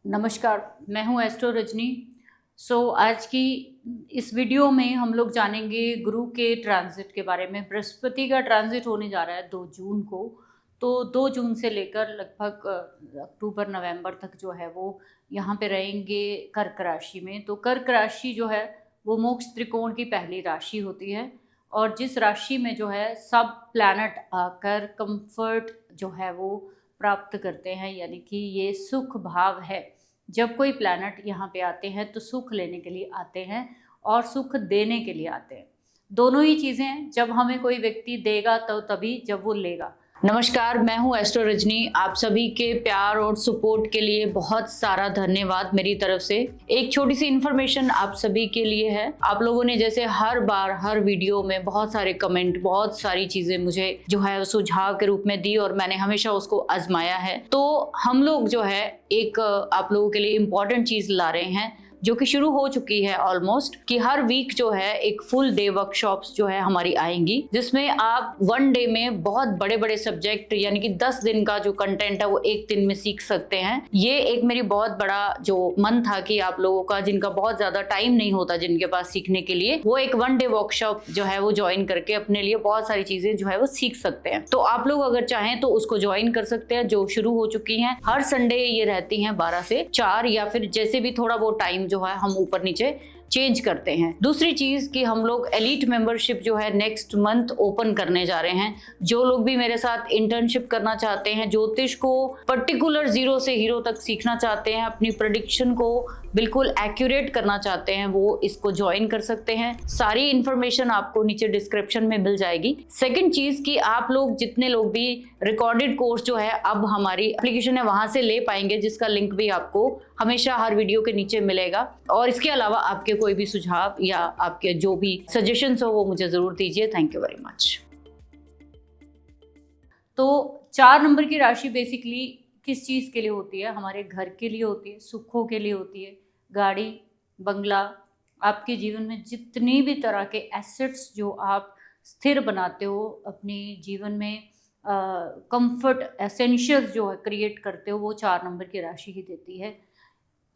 नमस्कार, मैं हूँ एस्ट्रो रजनी। आज की इस वीडियो में हम लोग जानेंगे गुरु के ट्रांजिट के बारे में। बृहस्पति का ट्रांजिट होने जा रहा है 2 जून को। तो 2 जून से लेकर लगभग अक्टूबर नवंबर तक जो है वो यहाँ पे रहेंगे कर्क राशि में। तो कर्क राशि जो है वो मोक्ष त्रिकोण की पहली राशि होती है, और जिस राशि में जो है सब प्लैनेट आकर कंफर्ट जो है वो प्राप्त करते हैं, यानी कि ये सुख भाव है। जब कोई प्लैनेट यहाँ पे आते हैं तो सुख लेने के लिए आते हैं और सुख देने के लिए आते हैं। दोनों ही चीज़ें हैं। जब हमें कोई व्यक्ति देगा तो तभी जब वो लेगा। नमस्कार, मैं हूँ एस्ट्रो रजनी। आप सभी के प्यार और सपोर्ट के लिए बहुत सारा धन्यवाद मेरी तरफ से। एक छोटी सी इन्फॉर्मेशन आप सभी के लिए है। आप लोगों ने जैसे हर बार हर वीडियो में बहुत सारे कमेंट, बहुत सारी चीजें मुझे जो है सुझाव के रूप में दी और मैंने हमेशा उसको आजमाया है। तो हम लोग जो है एक आप लोगों के लिए इम्पोर्टेंट चीज ला रहे हैं जो कि शुरू हो चुकी है ऑलमोस्ट, कि हर वीक जो है एक फुल डे वर्कशॉप्स जो है हमारी आएंगी, जिसमें आप 1 डे में बहुत बड़े बड़े सब्जेक्ट यानी कि 10 दिन का जो कंटेंट है वो 1 दिन में सीख सकते हैं। ये एक मेरी बहुत बड़ा जो मन था कि आप लोगों का जिनका बहुत ज्यादा टाइम नहीं होता जिनके पास सीखने के लिए, वो एक 1 डे वर्कशॉप जो है वो ज्वाइन करके अपने लिए बहुत सारी चीजें जो है वो सीख सकते हैं। तो आप लोग अगर चाहें तो उसको ज्वाइन कर सकते हैं, जो शुरू हो चुकी है। हर संडे ये रहती है 12 से 4, या फिर जैसे भी थोड़ा वो टाइम जो है हम ऊपर नीचे चेंज करते हैं। दूसरी चीज कि हम लोग एलीट मेंबरशिप जो है नेक्स्ट मंथ ओपन करने जा रहे हैं। जो लोग भी मेरे साथ इंटर्नशिप करना चाहते हैं, ज्योतिष को पर्टिकुलर 0 से हीरो तक सीखना चाहते हैं, अपनी प्रेडिक्शन को बिल्कुल एक्यूरेट करना चाहते हैं, वो इसको ज्वाइन कर सकते हैं। सारी इंफॉर्मेशन आपको नीचे डिस्क्रिप्शन में मिल जाएगी। सेकंड चीज कि आप लोग जितने लोग भी रिकॉर्डेड कोर्स जो है अब हमारी एप्लीकेशन है वहां से ले पाएंगे, जिसका लिंक भी आपको हमेशा हर वीडियो के नीचे मिलेगा। और इसके अलावा आपके कोई भी सुझाव या आपके जो भी सजेशंस हो वो मुझे जरूर दीजिए। Thank you very much. तो 4 नंबर की राशि बेसिकली किस चीज़ के लिए होती है? हमारे घर के लिए होती है, सुखों के लिए होती है, गाड़ी, बंगला, आपके जीवन में जितनी भी तरह के एसेट्स जो आप स्थिर बनाते हो अपने जीवन में, कंफर्ट एसेंशियल्स जो है क्रिएट करते हो, वो 4 नंबर की राशि ही देती है।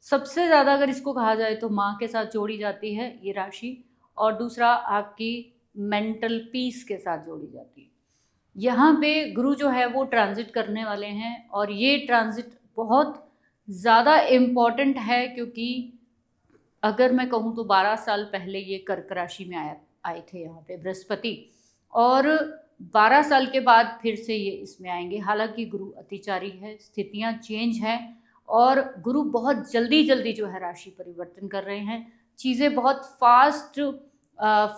सबसे ज़्यादा अगर इसको कहा जाए तो माँ के साथ जोड़ी जाती है ये राशि, और दूसरा आपकी मेंटल पीस के साथ जोड़ी जाती है। यहाँ पे गुरु जो है वो ट्रांजिट करने वाले हैं, और ये ट्रांजिट बहुत ज़्यादा इम्पॉर्टेंट है, क्योंकि अगर मैं कहूँ तो 12 साल पहले ये कर्क राशि में आए थे यहाँ पे बृहस्पति, और 12 साल के बाद फिर से ये इसमें आएंगे। हालांकि गुरु अतिचारी है, स्थितियाँ चेंज हैं, और गुरु बहुत जल्दी जल्दी जो है राशि परिवर्तन कर रहे हैं। चीज़ें बहुत फास्ट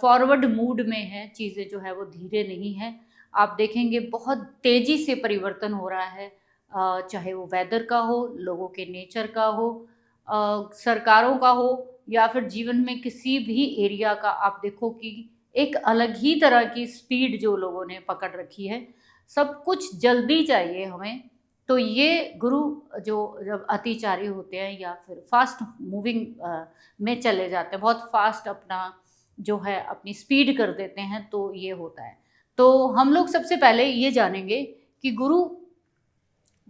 फॉरवर्ड मूड में है, चीज़ें जो है वो धीरे नहीं है। आप देखेंगे बहुत तेज़ी से परिवर्तन हो रहा है, चाहे वो वेदर का हो, लोगों के नेचर का हो, सरकारों का हो, या फिर जीवन में किसी भी एरिया का। आप देखो कि एक अलग ही तरह की स्पीड जो लोगों ने पकड़ रखी है, सब कुछ जल्दी चाहिए हमें। तो ये गुरु जो जब अतिचारी होते हैं या फिर फास्ट मूविंग में चले जाते हैं, बहुत फास्ट अपना जो है अपनी स्पीड कर देते हैं, तो ये होता है। तो हम लोग सबसे पहले ये जानेंगे कि गुरु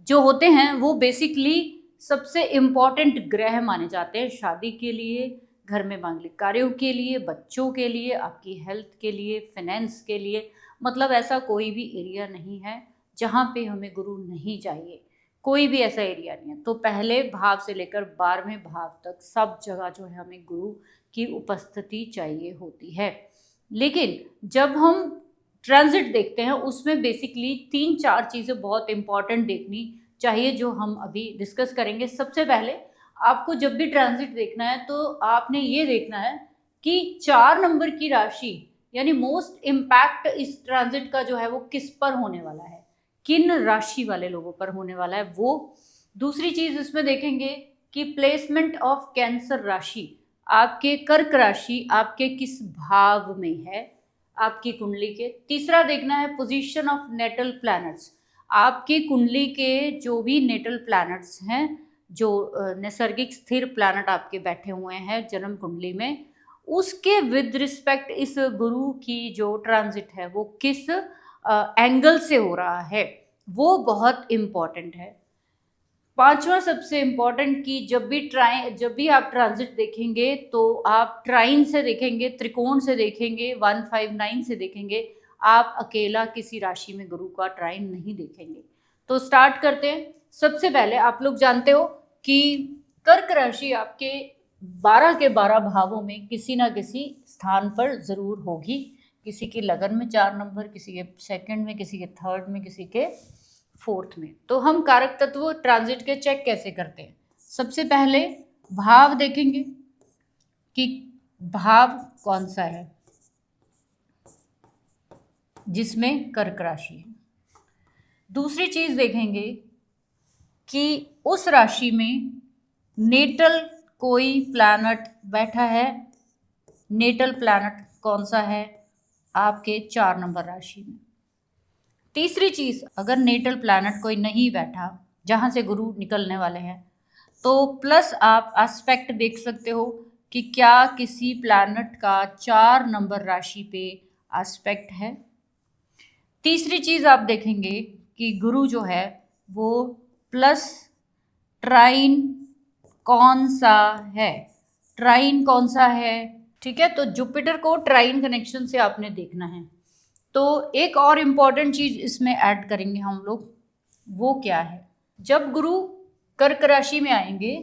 जो होते हैं वो बेसिकली सबसे इम्पॉर्टेंट ग्रह माने जाते हैं शादी के लिए, घर में मांगलिक कार्यों के लिए, बच्चों के लिए, आपकी हेल्थ के लिए, फाइनेंस के लिए। मतलब ऐसा कोई भी एरिया नहीं है जहाँ पे हमें गुरु नहीं चाहिए, कोई भी ऐसा एरिया नहीं है। तो पहले भाव से लेकर 12वें भाव तक सब जगह जो है हमें गुरु की उपस्थिति चाहिए होती है। लेकिन जब हम ट्रांजिट देखते हैं उसमें बेसिकली 3-4 चीज़ें बहुत इंपॉर्टेंट देखनी चाहिए, जो हम अभी डिस्कस करेंगे। सबसे पहले आपको जब भी ट्रांजिट देखना है तो आपने ये देखना है कि 4 नंबर की राशि यानी मोस्ट इम्पैक्ट इस ट्रांजिट का जो है वो किस पर होने वाला है, किन राशि वाले लोगों पर होने वाला है वो। दूसरी चीज़ इसमें देखेंगे कि प्लेसमेंट ऑफ कैंसर राशि, आपके कर्क राशि आपके किस भाव में है आपकी कुंडली के। तीसरा देखना है पोजीशन ऑफ नेटल प्लैनेट्स, आपकी कुंडली के जो भी नेटल प्लैनेट्स हैं, जो नैसर्गिक स्थिर प्लैनेट आपके बैठे हुए हैं जन्म कुंडली में, उसके विद रिस्पेक्ट इस गुरु की जो ट्रांजिट है वो किस एंगल से हो रहा है, वो बहुत इम्पॉर्टेंट है। पांचवा सबसे इम्पोर्टेंट कि जब भी आप ट्रांजिट देखेंगे तो आप ट्राइन से देखेंगे, त्रिकोण से देखेंगे, 159 से देखेंगे, आप अकेला किसी राशि में गुरु का ट्राइन नहीं देखेंगे। तो स्टार्ट करते हैं। सबसे पहले आप लोग जानते हो कि कर्क राशि आपके 12 के 12 भावों में किसी ना किसी स्थान पर जरूर होगी। किसी की लगन में 4 नंबर, किसी के सेकंड में, किसी के थर्ड में, किसी के फोर्थ में। तो हम कारक तत्व ट्रांजिट के चेक कैसे करते हैं? सबसे पहले भाव देखेंगे कि भाव कौन सा है जिसमें कर्क राशि है। दूसरी चीज देखेंगे कि उस राशि में नेटल कोई प्लैनेट बैठा है। नेटल प्लैनेट कौन सा है आपके 4 नंबर राशि में। तीसरी चीज, अगर नेटल प्लैनेट कोई नहीं बैठा जहां से गुरु निकलने वाले हैं, तो प्लस आप एस्पेक्ट देख सकते हो कि क्या किसी प्लैनेट का 4 नंबर राशि पे एस्पेक्ट है। तीसरी चीज आप देखेंगे कि गुरु जो है वो प्लस ट्राइन कौन सा है। ट्राइन कौन सा है, ठीक है। तो जुपिटर को ट्राइन कनेक्शन से आपने देखना है। तो एक और इम्पॉर्टेंट चीज इसमें ऐड करेंगे हम लोग, वो क्या है? जब गुरु कर्क राशि में आएंगे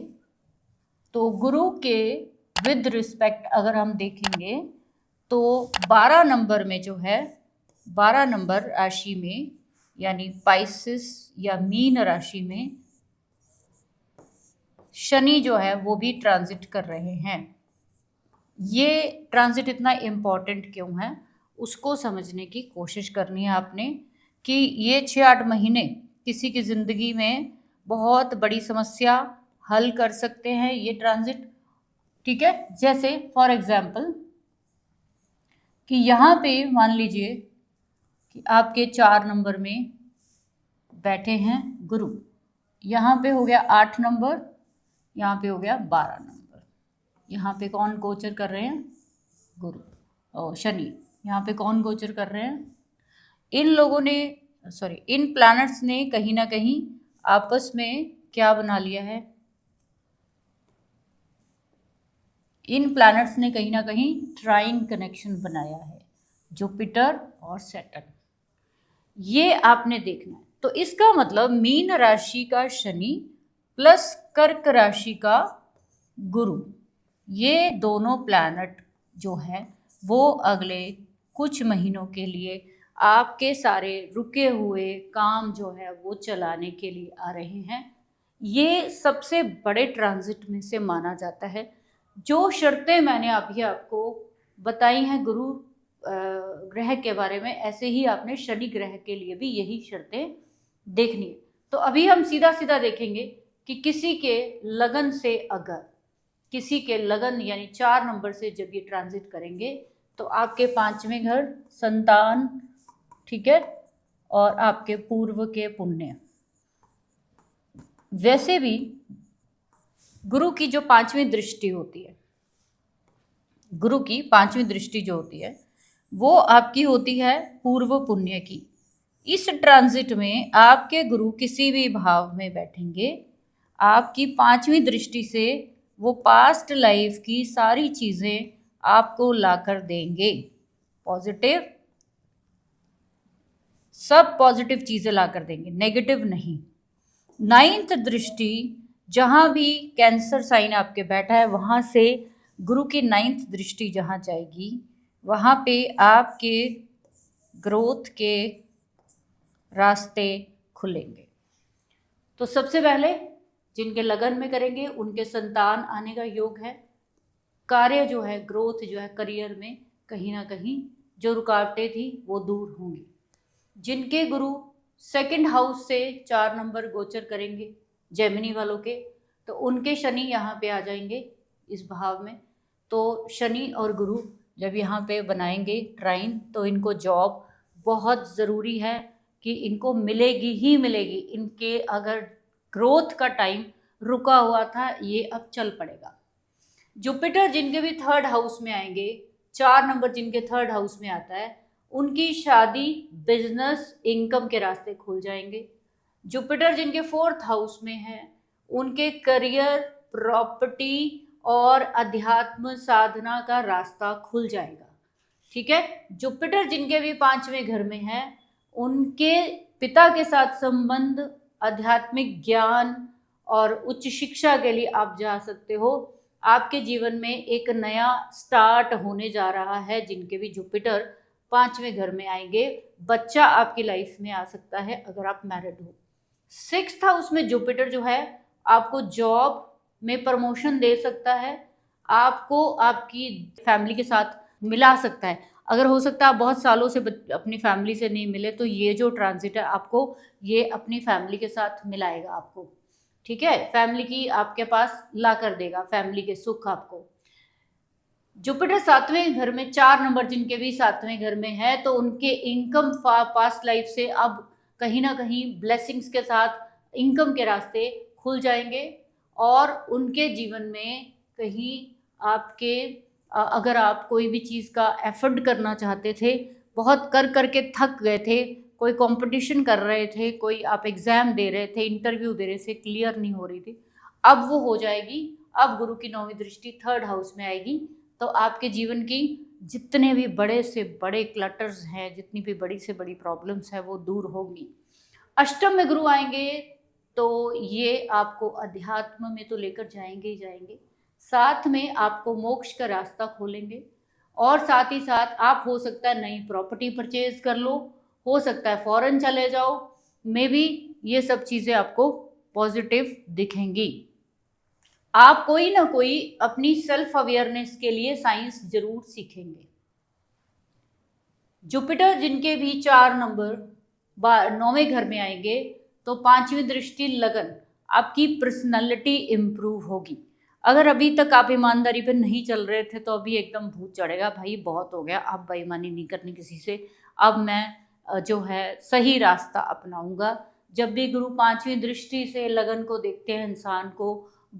तो गुरु के विद रिस्पेक्ट अगर हम देखेंगे तो 12 नंबर में जो है, 12 नंबर राशि में यानी पाइसिस या मीन राशि में शनि जो है वो भी ट्रांजिट कर रहे हैं। ये ट्रांजिट इतना इम्पॉर्टेंट क्यों है उसको समझने की कोशिश करनी है आपने, कि ये 6-8 महीने किसी की ज़िंदगी में बहुत बड़ी समस्या हल कर सकते हैं ये ट्रांजिट, ठीक है। जैसे फॉर एग्जाम्पल कि यहाँ पे मान लीजिए कि आपके 4 नंबर में बैठे हैं गुरु, यहाँ पे हो गया 8 नंबर, यहाँ पे हो गया 12 नंबर। यहाँ पे कौन गोचर कर रहे हैं? गुरु और शनि। यहाँ पे कौन गोचर कर रहे हैं? इन लोगों ने इन प्लैनेट्स ने कहीं ना कहीं आपस में क्या बना लिया है? इन प्लैनेट्स ने कहीं ना कहीं ट्राइन कनेक्शन बनाया है, जुपिटर और सैटर्न। ये आपने देखना है। तो इसका मतलब मीन राशि का शनि प्लस कर्क राशि का गुरु, ये दोनों प्लैनेट जो है वो अगले कुछ महीनों के लिए आपके सारे रुके हुए काम जो है वो चलाने के लिए आ रहे हैं। ये सबसे बड़े ट्रांजिट में से माना जाता है। जो शर्तें मैंने अभी आपको बताई हैं गुरु ग्रह के बारे में, ऐसे ही आपने शनि ग्रह के लिए भी यही शर्तें देखनी है। तो अभी हम सीधा सीधा देखेंगे कि किसी के लगन से, अगर किसी के लगन यानी 4 नंबर से जब ये ट्रांजिट करेंगे तो आपके 5वें घर संतान, ठीक है, और आपके पूर्व के पुण्य। वैसे भी गुरु की जो 5वीं दृष्टि होती है, गुरु की 5वीं दृष्टि जो होती है वो आपकी होती है पूर्व पुण्य की। इस ट्रांजिट में आपके गुरु किसी भी भाव में बैठेंगे, आपकी 5वीं दृष्टि से वो पास्ट लाइफ की सारी चीज़ें आपको लाकर देंगे। पॉजिटिव, सब पॉजिटिव चीज़ें लाकर देंगे, नेगेटिव नहीं। 9th दृष्टि, जहाँ भी कैंसर साइन आपके बैठा है वहाँ से गुरु की 9th दृष्टि जहाँ जाएगी वहाँ पे आपके ग्रोथ के रास्ते खुलेंगे। तो सबसे पहले जिनके लगन में करेंगे उनके संतान आने का योग है। कार्य जो है, ग्रोथ जो है करियर में, कहीं ना कहीं जो रुकावटें थी वो दूर होंगी। जिनके गुरु 2nd हाउस से 4 नंबर गोचर करेंगे जेमिनी वालों के, तो उनके शनि यहाँ पे आ जाएंगे इस भाव में। तो शनि और गुरु जब यहाँ पे बनाएंगे ट्राइन तो इनको जॉब बहुत ज़रूरी है कि इनको मिलेगी ही मिलेगी। इनके अगर ग्रोथ का टाइम रुका हुआ था ये अब चल पड़ेगा। जुपिटर जिनके भी 3rd हाउस में आएंगे, 4 नंबर जिनके 3rd हाउस में आता है, उनकी शादी, बिजनेस, इनकम के रास्ते खुल जाएंगे। जुपिटर जिनके 4th हाउस में है, उनके करियर, प्रॉपर्टी और अध्यात्म साधना का रास्ता खुल जाएगा। ठीक है, जुपिटर जिनके भी 5वें घर में है, उनके पिता के साथ संबंध, आध्यात्मिक ज्ञान और उच्च शिक्षा के लिए आप जा सकते हो। आपके जीवन में एक नया स्टार्ट होने जा रहा है। जिनके भी जुपिटर 5वें घर में आएंगे, बच्चा आपकी लाइफ में आ सकता है अगर आप मैरिड हो। 6th हाउस में जुपिटर जो है आपको जॉब में प्रमोशन दे सकता है, आपको आपकी फैमिली के साथ मिला सकता है। अगर हो सकता है आप बहुत सालों से अपनी फैमिली से नहीं मिले, तो ये जो ट्रांजिट है आपको ये अपनी फैमिली के साथ मिलाएगा आपको। ठीक है, फैमिली की आपके पास ला कर देगा, फैमिली के सुख आपको। जुपिटर 7वें घर में, 4 नंबर जिनके भी 7वें घर में है, तो उनके इनकम पास्ट लाइफ से अब कहीं ना कहीं ब्लेसिंग्स के साथ इनकम के रास्ते खुल जाएंगे और उनके जीवन में कहीं आपके अगर आप कोई भी चीज़ का एफर्ट करना चाहते थे, बहुत कर करके थक गए थे, कोई कंपटीशन कर रहे थे, कोई आप एग्ज़ाम दे रहे थे, इंटरव्यू दे रहे थे, क्लियर नहीं हो रही थी, अब वो हो जाएगी। अब गुरु की 9वीं दृष्टि 3rd हाउस में आएगी, तो आपके जीवन की जितने भी बड़े से बड़े क्लटर्स हैं, जितनी भी बड़ी से बड़ी प्रॉब्लम्स हैं, वो दूर होंगी। अष्टम में गुरु आएंगे तो ये आपको अध्यात्म में तो लेकर जाएंगे ही जाएंगे, साथ में आपको मोक्ष का रास्ता खोलेंगे और साथ ही साथ आप हो सकता है नई प्रॉपर्टी परचेज कर लो, हो सकता है फॉरेन चले जाओ, मे बी ये सब चीज़ें आपको पॉजिटिव दिखेंगी। आप कोई ना कोई अपनी सेल्फ अवेयरनेस के लिए साइंस जरूर सीखेंगे। जुपिटर जिनके भी 4 नंबर 9वें घर में आएंगे, तो 5वीं दृष्टि लगन, आपकी पर्सनालिटी इम्प्रूव होगी। अगर अभी तक आप ईमानदारी पे नहीं चल रहे थे, तो अभी एकदम भूत चढ़ेगा, भाई बहुत हो गया, अब बेईमानी नहीं करनी किसी से, अब मैं जो है सही रास्ता अपनाऊंगा। जब भी गुरु 5वीं दृष्टि से लगन को देखते हैं, इंसान को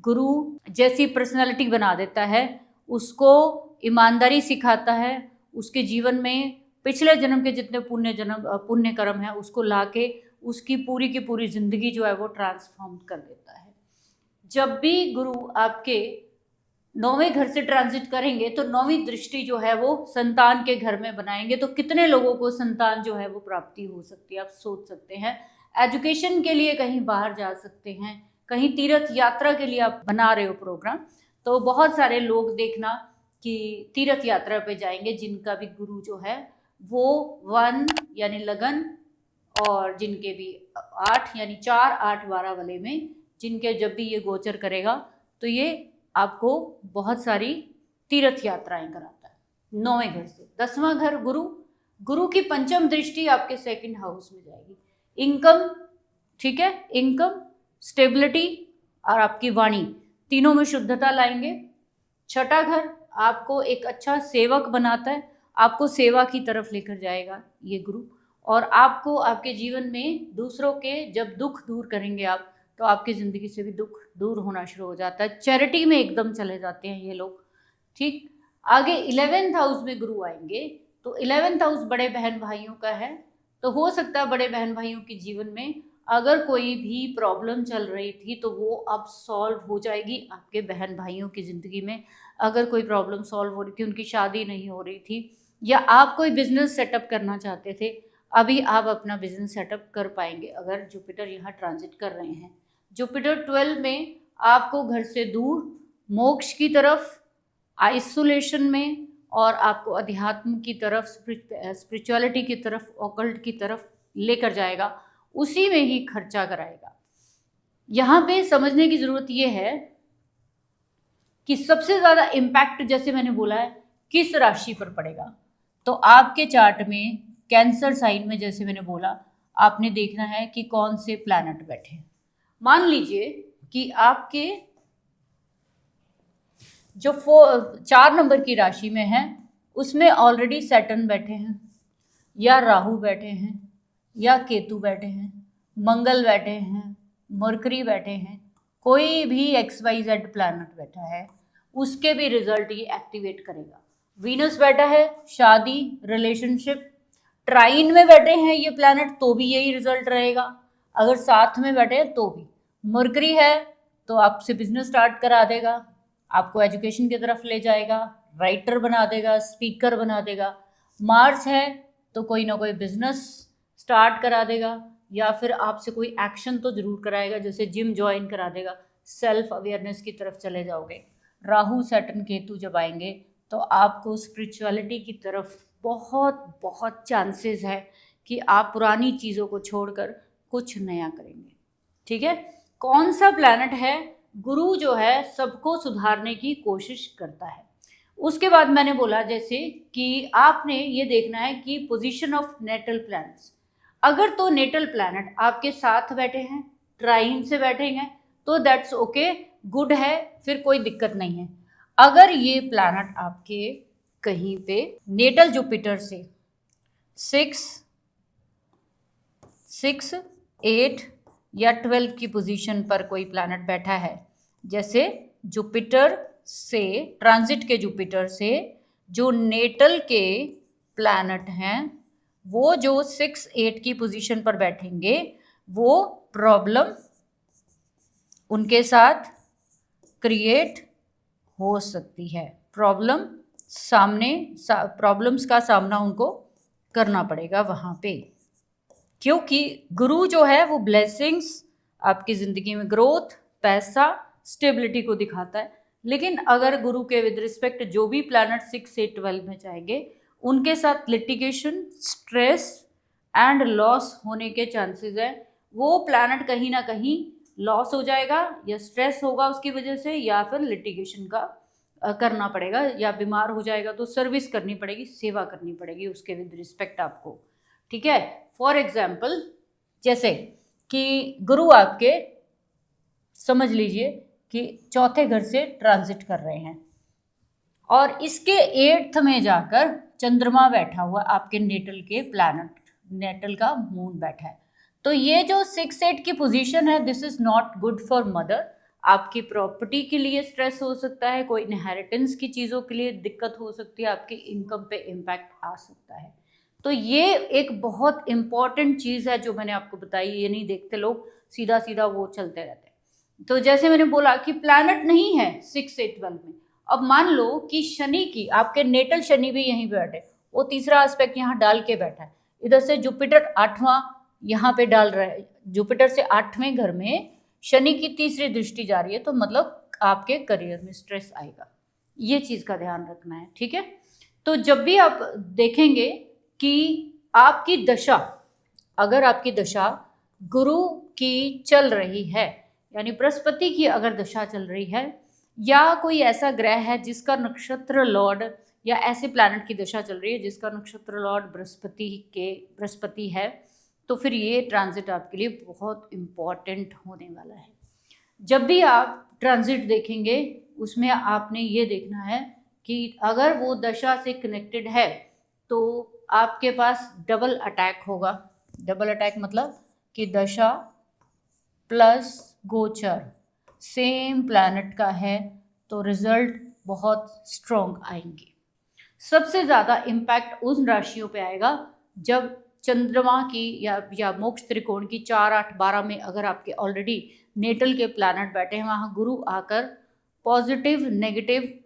गुरु जैसी पर्सनालिटी बना देता है, उसको ईमानदारी सिखाता है, उसके जीवन में पिछले जन्म के जितने पुण्य कर्म है उसको लाके उसकी पूरी की पूरी जिंदगी जो है वो ट्रांसफॉर्म कर देता है। जब भी गुरु आपके 9वें घर से ट्रांजिट करेंगे, तो 9वीं दृष्टि जो है वो संतान के घर में बनाएंगे, तो कितने लोगों को संतान जो है वो प्राप्ति हो सकती है, आप सोच सकते हैं। एजुकेशन के लिए कहीं बाहर जा सकते हैं, कहीं तीर्थ यात्रा के लिए आप बना रहे हो प्रोग्राम, तो बहुत सारे लोग देखना कि तीर्थ यात्रा पे जाएंगे, जिनका भी गुरु जो है वो 1 यानी लगन और जिनके भी 8 यानी 4, 8, 12 वाले में जिनके जब भी ये गोचर करेगा, तो ये आपको बहुत सारी तीर्थ यात्राएं कराता है 9वें घर से। 10वां घर गुरु की 5म दृष्टि आपके 2nd हाउस में जाएगी। इनकम, ठीक है, इनकम, स्टेबिलिटी और आपकी वाणी, तीनों में शुद्धता लाएंगे। 6ठा घर आपको एक अच्छा सेवक बनाता है, आपको सेवा की तरफ लेकर जाएगा ये गुरु, और आपको आपके जीवन में दूसरों के जब दुख दूर करेंगे आप, तो आपकी ज़िंदगी से भी दुख दूर होना शुरू हो जाता है, चैरिटी में एकदम चले जाते हैं ये लोग। ठीक, आगे 11th हाउस में गुरु आएंगे, तो 11th हाउस बड़े बहन भाइयों का है, तो हो सकता है बड़े बहन भाइयों के जीवन में अगर कोई भी प्रॉब्लम चल रही थी, तो वो अब सॉल्व हो जाएगी। आपके बहन भाइयों की ज़िंदगी में अगर कोई प्रॉब्लम सॉल्व हो रही थी, उनकी शादी नहीं हो रही थी, या आप कोई बिजनेस सेटअप करना चाहते थे, अभी आप अपना बिजनेस सेटअप कर पाएंगे अगर जुपिटर यहाँ ट्रांजिट कर रहे हैं। जुपिटर 12 में आपको घर से दूर, मोक्ष की तरफ, आइसोलेशन में, और आपको अध्यात्म की तरफ, स्पिरिचुअलिटी की तरफ, ऑकल्ट की तरफ लेकर जाएगा, उसी में ही खर्चा कराएगा। यहाँ पे समझने की ज़रूरत ये है कि सबसे ज़्यादा इम्पैक्ट, जैसे मैंने बोला है, किस राशि पर पड़ेगा। तो आपके चार्ट में कैंसर साइन में, जैसे मैंने बोला, आपने देखना है कि कौन से प्लैनेट बैठे हैं। मान लीजिए कि आपके जो 4 नंबर की राशि में है, उसमें ऑलरेडी सैटर्न बैठे हैं, या राहु बैठे हैं, या केतु बैठे हैं, मंगल बैठे हैं, मरकरी बैठे हैं, कोई भी XYZ प्लैनेट बैठा है, उसके भी रिजल्ट ये एक्टिवेट करेगा। वीनस बैठा है, शादी, रिलेशनशिप, ट्राइन में बैठे हैं ये प्लैनेट, तो भी यही रिजल्ट रहेगा। अगर साथ में बैठे हैं तो भी, मरकरी है तो आपसे बिजनेस स्टार्ट करा देगा, आपको एजुकेशन की तरफ ले जाएगा, राइटर बना देगा, स्पीकर बना देगा। मार्स है तो कोई ना कोई बिजनेस स्टार्ट करा देगा, या फिर आपसे कोई एक्शन तो जरूर कराएगा, जैसे जिम ज्वाइन करा देगा, सेल्फ अवेयरनेस की तरफ चले जाओगे। राहु सैटर्न केतु जब आएंगे तो आपको स्पिरिचुअलिटी की तरफ बहुत बहुत चांसेस है कि आप पुरानी चीज़ों को छोड़कर कुछ नया करेंगे। ठीक है, कौन सा प्लैनेट है? गुरु जो है सबको सुधारने की कोशिश करता है। उसके बाद मैंने बोला जैसे कि आपने ये देखना है कि पोजीशन ऑफ नेटल प्लैनेट्स, अगर तो नेटल प्लैनेट आपके साथ बैठे हैं, ट्राइन से बैठे हैं, तो दैट्स ओके, गुड है, फिर कोई दिक्कत नहीं है। अगर ये प्लैनेट आपके कहीं पे नेटल जुपिटर से 6, 8 या 12 की पोजीशन पर कोई प्लैनेट बैठा है, जैसे जुपिटर से, ट्रांजिट के जुपिटर से जो नेटल के प्लैनेट हैं वो जो 6, 8 की पोजीशन पर बैठेंगे, वो प्रॉब्लम उनके साथ क्रिएट हो सकती है। प्रॉब्लम्स का सामना उनको करना पड़ेगा वहाँ पे, क्योंकि गुरु जो है वो ब्लेसिंग्स, आपकी ज़िंदगी में ग्रोथ, पैसा, स्टेबिलिटी को दिखाता है। लेकिन अगर गुरु के विद रिस्पेक्ट जो भी प्लैनेट 6 से 12 में जाएंगे, उनके साथ लिटिगेशन, स्ट्रेस एंड लॉस होने के चांसेस है। वो प्लैनेट कहीं ना कहीं लॉस हो जाएगा, या स्ट्रेस होगा उसकी वजह से, या फिर लिटिगेशन का करना पड़ेगा, या बीमार हो जाएगा तो सर्विस करनी पड़ेगी, सेवा करनी पड़ेगी उसके विद रिस्पेक्ट आपको। ठीक है, फॉर एग्जाम्पल जैसे कि गुरु आपके समझ लीजिए कि चौथे घर से ट्रांजिट कर रहे हैं और इसके 8th में जाकर चंद्रमा बैठा हुआ, आपके नेटल के प्लैनेट, नेटल का मून बैठा है। तो ये जो 6, 8 की पोजीशन है, this is not good for mother. आपकी प्रॉपर्टी के लिए स्ट्रेस हो सकता है, कोई इनहेरिटेंस की चीज़ों के लिए दिक्कत हो सकती है, आपकी इनकम पे इम्पैक्ट आ सकता है। तो ये एक बहुत इम्पॉर्टेंट चीज़ है जो मैंने आपको बताई। ये नहीं देखते लोग, सीधा सीधा वो चलते रहते हैं। तो जैसे मैंने बोला कि प्लैनेट नहीं है 6 से 12 में। अब मान लो कि शनि की, आपके नेटल शनि भी यहीं बैठे, वो तीसरा एस्पेक्ट यहाँ डाल के बैठा है। इधर से जुपिटर 8वां यहाँ पे डाल रहा है, जुपिटर से 8वें घर में शनि की तीसरी दृष्टि जा रही है, तो मतलब आपके करियर में स्ट्रेस आएगा। ये चीज़ का ध्यान रखना है। ठीक है, तो जब भी आप देखेंगे कि आपकी दशा, अगर आपकी दशा गुरु की चल रही है, यानी बृहस्पति की अगर दशा चल रही है, या कोई ऐसा ग्रह है जिसका नक्षत्र लॉर्ड, या ऐसे प्लैनेट की दशा चल रही है जिसका नक्षत्र लॉर्ड बृहस्पति है, तो फिर ये ट्रांजिट आपके लिए बहुत इम्पॉर्टेंट होने वाला है। जब भी आप ट्रांजिट देखेंगे उसमें आपने ये देखना है कि अगर वो दशा से कनेक्टेड है तो आपके पास डबल अटैक होगा। डबल अटैक मतलब कि दशा प्लस गोचर सेम प्लैनेट का है, तो रिजल्ट बहुत स्ट्रॉन्ग आएंगे। सबसे ज़्यादा इम्पैक्ट उन राशियों पे आएगा जब चंद्रमा की या मोक्ष त्रिकोण की 4, 8, 12 में अगर आपके ऑलरेडी नेटल के प्लैनेट बैठे हैं, वहाँ गुरु आकर पॉजिटिव, नेगेटिव,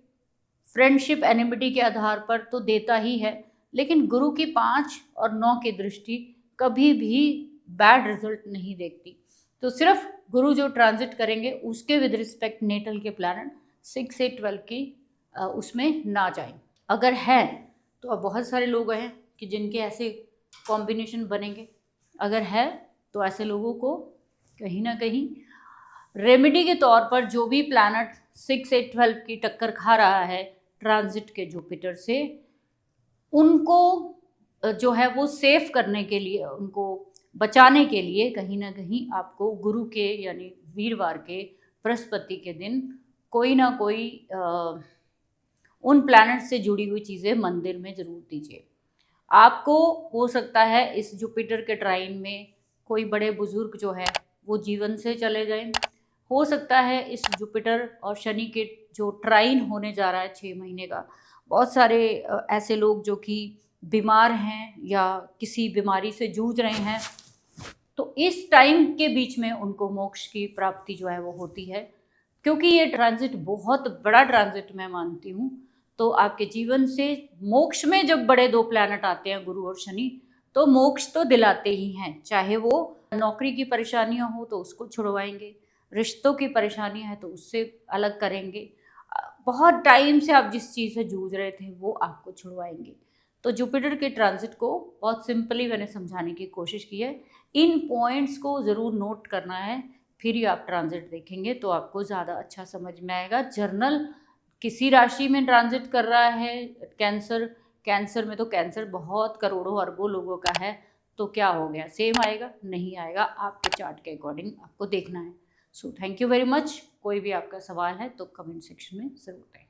फ्रेंडशिप, एनिमिटी के आधार पर तो देता ही है, लेकिन गुरु की 5 और 9 की दृष्टि कभी भी बैड रिजल्ट नहीं देखती। तो सिर्फ गुरु जो ट्रांजिट करेंगे उसके विद रिस्पेक्ट नेटल के प्लैनेट 6 से 12 की उसमें ना जाएं। अगर है तो अब बहुत सारे लोग हैं कि जिनके ऐसे कॉम्बिनेशन बनेंगे। अगर है तो ऐसे लोगों को कहीं ना कहीं रेमेडी के तौर पर जो भी प्लैनेट 6 से 12 की टक्कर खा रहा है ट्रांजिट के जुपिटर से, उनको जो है वो सेफ करने के लिए, उनको बचाने के लिए कहीं ना कहीं आपको गुरु के यानी वीरवार के, बृहस्पति के दिन कोई ना कोई उन प्लैनेट से जुड़ी हुई चीज़ें मंदिर में ज़रूर दीजिए। आपको हो सकता है इस जुपिटर के ट्राइन में कोई बड़े बुजुर्ग जो है वो जीवन से चले जाएं। हो सकता है इस जुपिटर और शनि के जो ट्राइन होने जा रहा है 6 महीने का, बहुत सारे ऐसे लोग जो कि बीमार हैं या किसी बीमारी से जूझ रहे हैं, तो इस टाइम के बीच में उनको मोक्ष की प्राप्ति जो है वो होती है। क्योंकि ये ट्रांजिट बहुत बड़ा ट्रांजिट मैं मानती हूँ। तो आपके जीवन से मोक्ष में जब बड़े 2 प्लैनेट आते हैं, गुरु और शनि, तो मोक्ष तो दिलाते ही हैं। चाहे वो नौकरी की परेशानियां हो तो उसको छुड़वाएंगे, रिश्तों की परेशानी है तो उससे अलग करेंगे, बहुत टाइम से आप जिस चीज़ से जूझ रहे थे वो आपको छुड़वाएंगे। तो जुपिटर के ट्रांजिट को बहुत सिंपली मैंने समझाने की कोशिश की है। इन पॉइंट्स को ज़रूर नोट करना है, फिर ही आप ट्रांजिट देखेंगे तो आपको ज़्यादा अच्छा समझ में आएगा। जर्नल किसी राशि में ट्रांजिट कर रहा है, कैंसर में तो कैंसर बहुत करोड़ों अरबों लोगों का है, तो क्या हो गया, सेम आएगा? नहीं आएगा, आपके चार्ट के अकॉर्डिंग आपको देखना है। So thank you very much. कोई भी आपका सवाल है तो कमेंट सेक्शन में ज़रूर दें।